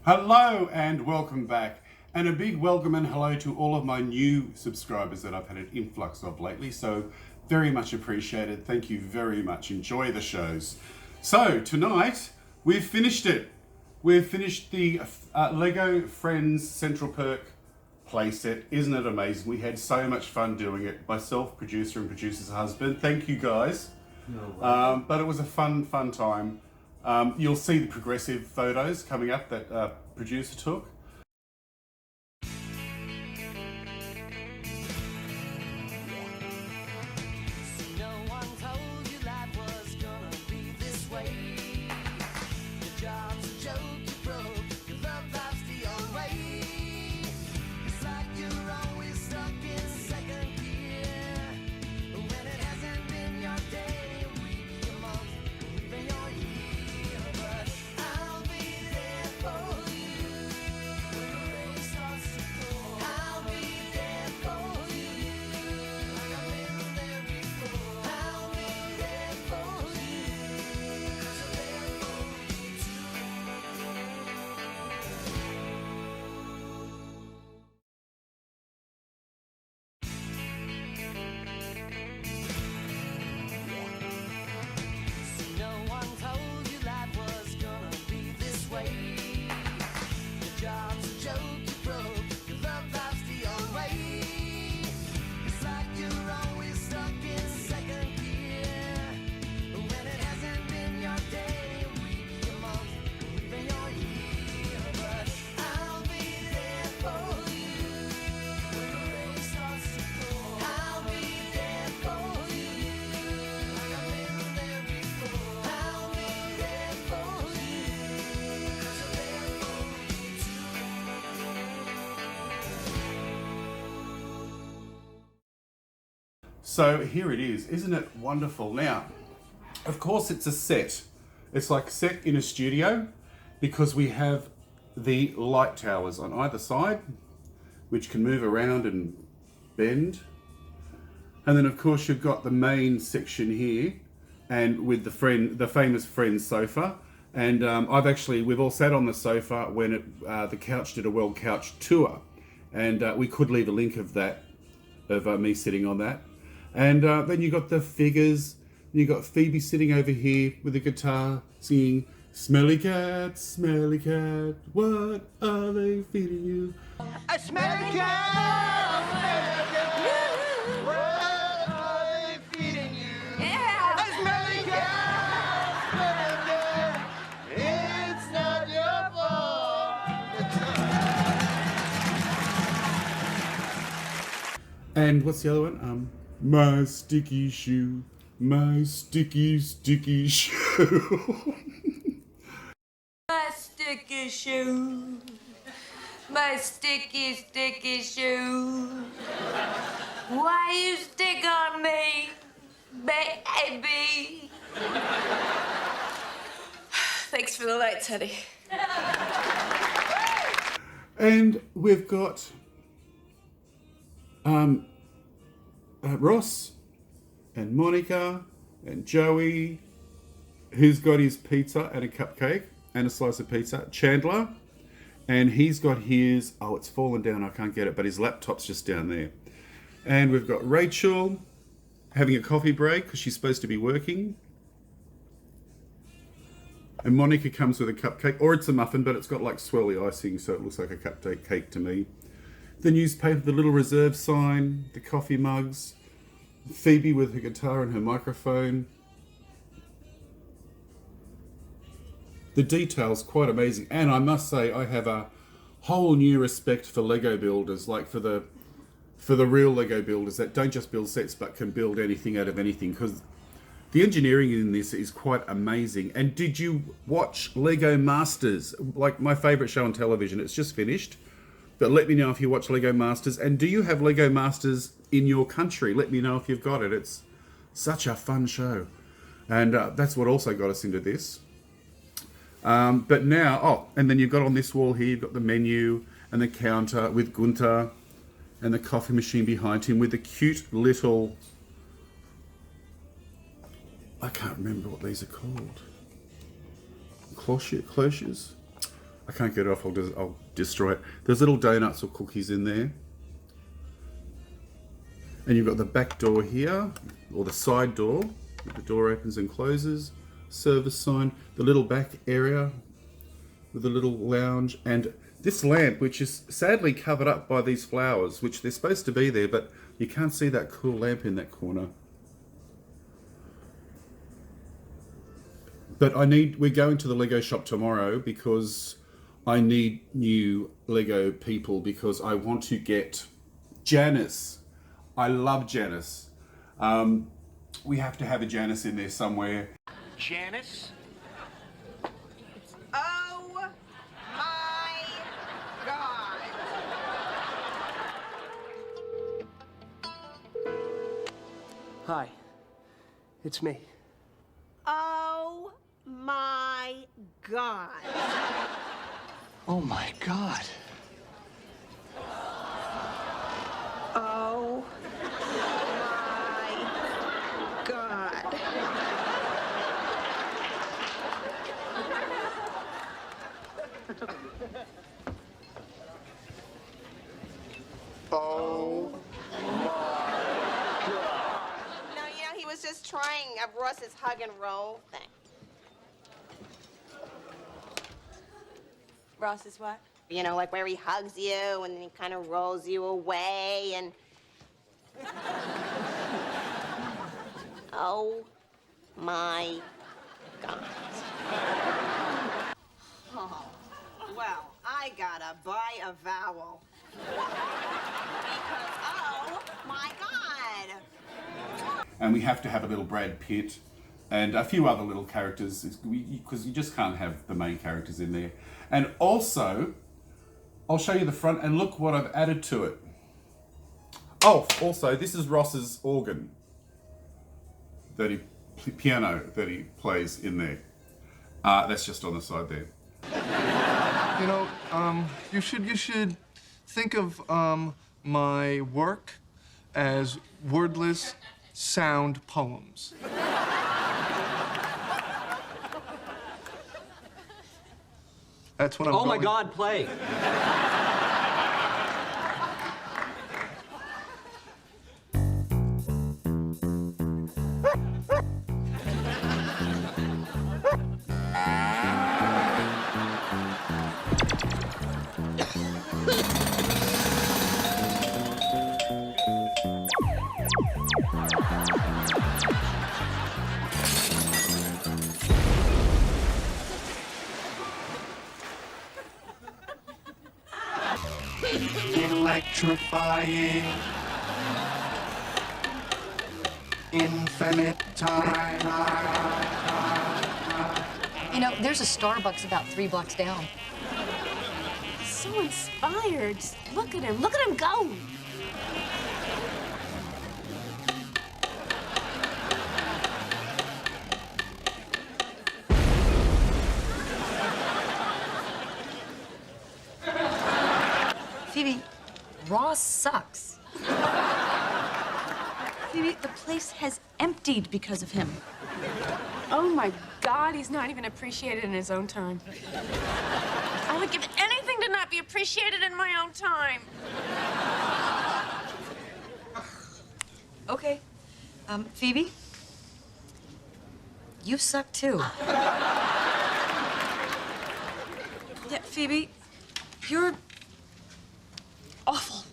Hello and welcome back, and a big welcome and hello to all of my new subscribers that I've had an influx of lately, so very much appreciated. Thank you very much. Enjoy the shows. So tonight we've finished it. We've finished the Lego Friends Central Perk playset. Isn't it amazing? We had so much fun doing it. Myself, producer and producer's husband. Thank you guys. But it was a fun time. You'll see the progressive photos coming up that producer took. So here it is. Isn't it wonderful? Now, of course it's a set. It's like set in a studio because we have the light towers on either side, which can move around and bend. And then of course you've got the main section here and with the famous Friends sofa. And we've all sat on the sofa when the couch did a World Couch tour. And we could leave a link of that, of me sitting on that. And then you got the figures. You got Phoebe sitting over here with a guitar singing, "Smelly cat, what are they feeding you?" A smelly cat, what are they feeding you? Yeah. A smelly cat, it's not your fault. And what's the other one? My sticky shoe, my sticky shoe. My sticky shoe, my sticky shoe. Why you stick on me, baby? Thanks for the lights, honey. And we've got Ross and Monica and Joey, who's got his pizza and a cupcake and a slice of pizza. Chandler, and he's got his, it's fallen down, I can't get it, but his laptop's just down there. And we've got Rachel having a coffee break because she's supposed to be working. And Monica comes with a cupcake, or it's a muffin, but it's got like swirly icing, so it looks like a cupcake to me. The newspaper, the little reserve sign, the coffee mugs, Phoebe with her guitar and her microphone. The detail's quite amazing, and I must say I have a whole new respect for Lego builders, like for the real Lego builders that don't just build sets but can build anything out of anything, because the engineering in this is quite amazing. And did you watch Lego Masters? Like my favourite show on television, it's just finished. But let me know if you watch Lego Masters. And do you have Lego Masters in your country? Let me know if you've got it. It's such a fun show. And that's what also got us into this. But now, and then you've got on this wall here, you've got the menu and the counter with Gunther and the coffee machine behind him with the cute little, I can't remember what these are called. Cloches? I can't get it off, I'll destroy it. There's little donuts or cookies in there. And you've got the back door here, or the side door. The door opens and closes. Service sign. The little back area with a little lounge. And this lamp, which is sadly covered up by these flowers, which they're supposed to be there, but you can't see that cool lamp in that corner. But we're going to the Lego shop tomorrow because I need new Lego people because I want to get Janice. I love Janice. We have to have a Janice in there somewhere. Janice? Oh my God. Hi, it's me. Oh my God. Oh my God. Oh my God. Oh. No, he was just trying Ross's hug and roll thing. Ross is what? Like where he hugs you and then he kind of rolls you away and... Oh my God. Oh, well, I gotta buy a vowel. Because, oh my God. And we have to have a little Brad Pitt and a few other little characters because you just can't have the main characters in there. And also, I'll show you the front and look what I've added to it. Oh, also, this is Ross's organ piano that he plays in there. That's just on the side there. You should think of my work as wordless sound poems. That's what I'm Oh my going- God, play. Electrifying. Infinite time. There's a Starbucks about 3 blocks down. So inspired. Just look at him. Look at him go. Phoebe, Ross sucks. Phoebe, the place has emptied because of him. Oh my God, he's not even appreciated in his own time. I would give anything to not be appreciated in my own time. Okay. Phoebe, you suck too. Yeah, Phoebe, you're awful.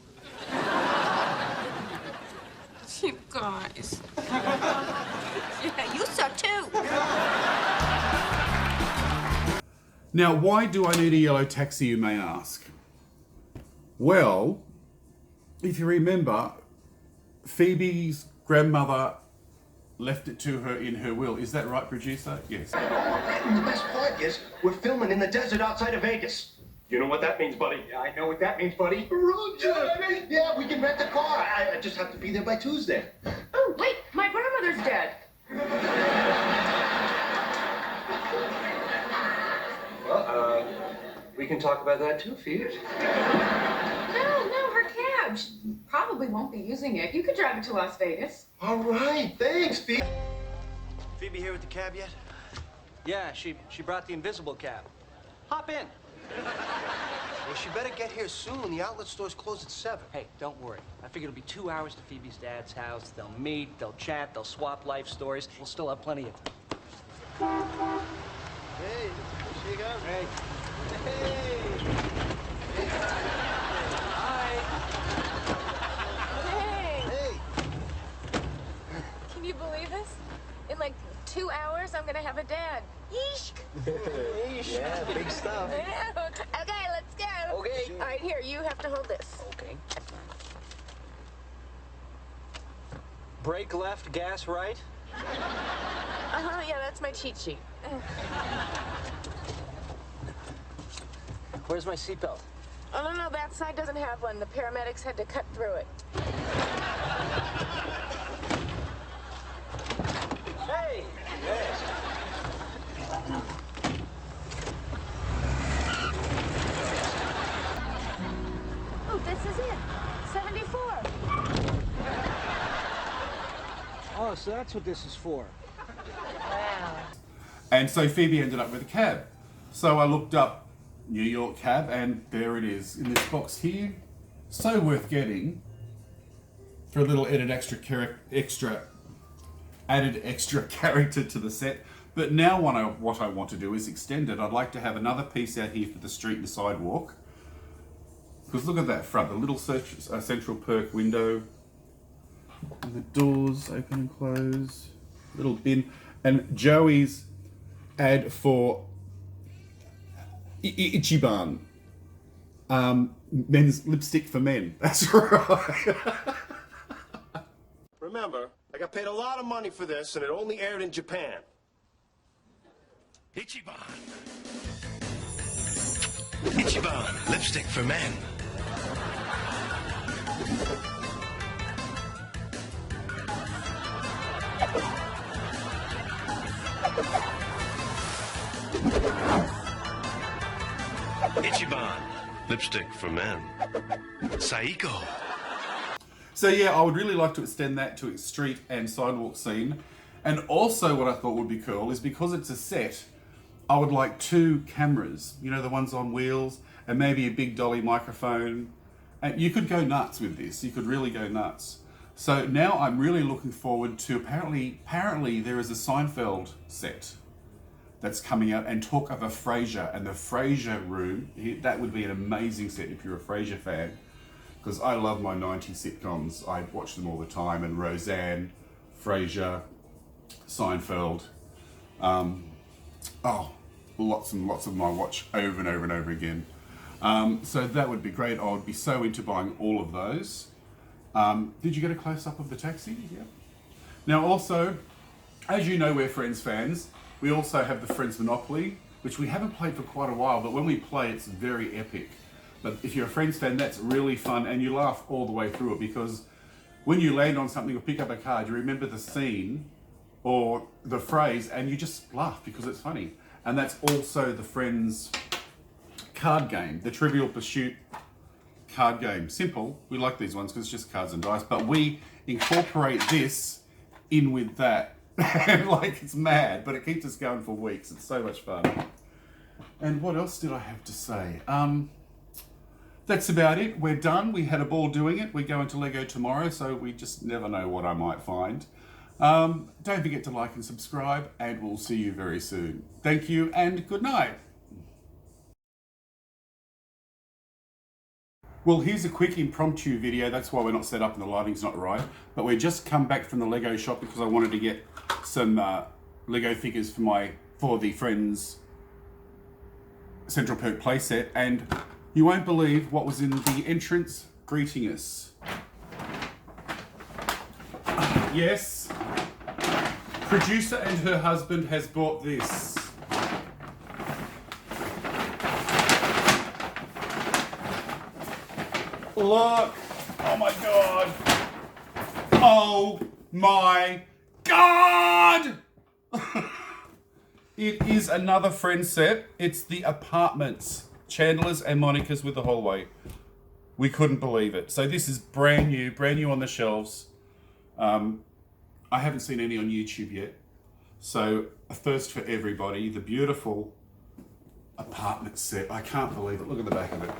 You guys. Yeah, you suck too. Now, why do I need a yellow taxi, you may ask? Well, if you remember, Phoebe's grandmother left it to her in her will. Is that right, producer? Yes. And the best part is, we're filming in the desert outside of Vegas. You know what that means, buddy? Yeah, I know what that means, buddy. Road trip! Yeah, we can rent a car. I just have to be there by Tuesday. Oh, wait, my grandmother's dead. Well, we can talk about that too, Phoebe. No, her cab. She probably won't be using it. You could drive it to Las Vegas. All right, thanks, Phoebe. Phoebe here with the cab yet? Yeah, she brought the invisible cab. Hop in. Well, she better get here soon. The outlet store's closed at 7. Hey, don't worry. I figure it'll be 2 hours to Phoebe's dad's house. They'll meet, they'll chat, they'll swap life stories. We'll still have plenty of time. Hey, there she goes. Hey. Hey. Hey! Hey. Can you believe this? In like 2 hours, I'm gonna have a dad. Yeesh! Yeah, big stuff. Yeah. Okay, let's go. Okay. All right, here, you have to hold this. Okay. Brake left, gas right. Uh-huh, yeah, that's my cheat sheet. Where's my seatbelt? Oh, no, that side doesn't have one. The paramedics had to cut through it. Hey! Yes. Oh, this is it. 74. Oh, so that's what this is for. Wow. And so Phoebe ended up with a cab. So I looked up New York cab, and there it is in this box here. So worth getting for a little added extra character to the set. But now what I want to do is extend it. I'd like to have another piece out here for the street and the sidewalk. Because look at that front, the little Central Perk window. And the doors open and close. Little bin. And Joey's ad for Ichiban. Men's lipstick for men. That's right. Remember, I got paid a lot of money for this, and it only aired in Japan. Ichiban. Ichiban, lipstick for men. Ichiban, lipstick for men. Saiko. So yeah, I would really like to extend that to its street and sidewalk scene. And also what I thought would be cool is because it's a set, I would like 2 cameras, you know, the ones on wheels, and maybe a big dolly microphone. And you could go nuts with this. You could really go nuts. So now I'm really looking forward to, apparently there is a Seinfeld set that's coming out, and talk of a Frasier and the Frasier room. That would be an amazing set if you're a Frasier fan, because I love my 90s sitcoms. I watch them all the time, and Roseanne, Frasier, Seinfeld. Lots and lots of them I watch over and over and over again. So that would be great. I would be so into buying all of those. Did you get a close-up of the taxi? Yeah. Now also, as you know, we're Friends fans. We also have the Friends Monopoly, which we haven't played for quite a while, but when we play, it's very epic. But if you're a Friends fan, that's really fun, and you laugh all the way through it, because when you land on something or pick up a card, you remember the scene or the phrase, and you just laugh because it's funny. And that's also the Friends card game, the Trivial Pursuit card game. Simple. We like these ones because it's just cards and dice, but we incorporate this in with that. And like, it's mad, but it keeps us going for weeks. It's so much fun. And what else did I have to say? That's about it. We're done. We had a ball doing it. We go into Lego tomorrow, so we just never know what I might find. Don't forget to like and subscribe, and we'll see you very soon. Thank you, and good night. Well, here's a quick impromptu video. That's why we're not set up and the lighting's not right. But we just come back from the Lego shop because I wanted to get some Lego figures for the Friends Central Perk playset. And you won't believe what was in the entrance greeting us. Yes, producer and her husband has bought this. Look! Oh my god! Oh my god! It is another Friends set. It's the apartments. Chandler's and Monica's with the hallway. We couldn't believe it. So this is brand new on the shelves. I haven't seen any on YouTube yet. So a first for everybody. The beautiful apartment set. I can't believe it. Look at the back of it.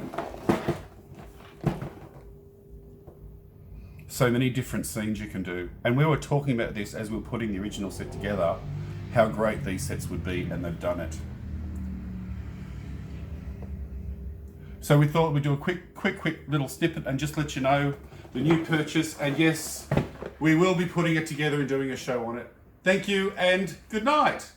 So many different scenes you can do. And we were talking about this as we were putting the original set together, how great these sets would be, and they've done it. So we thought we'd do a quick little snippet and just let you know the new purchase. And yes, we will be putting it together and doing a show on it. Thank you and good night.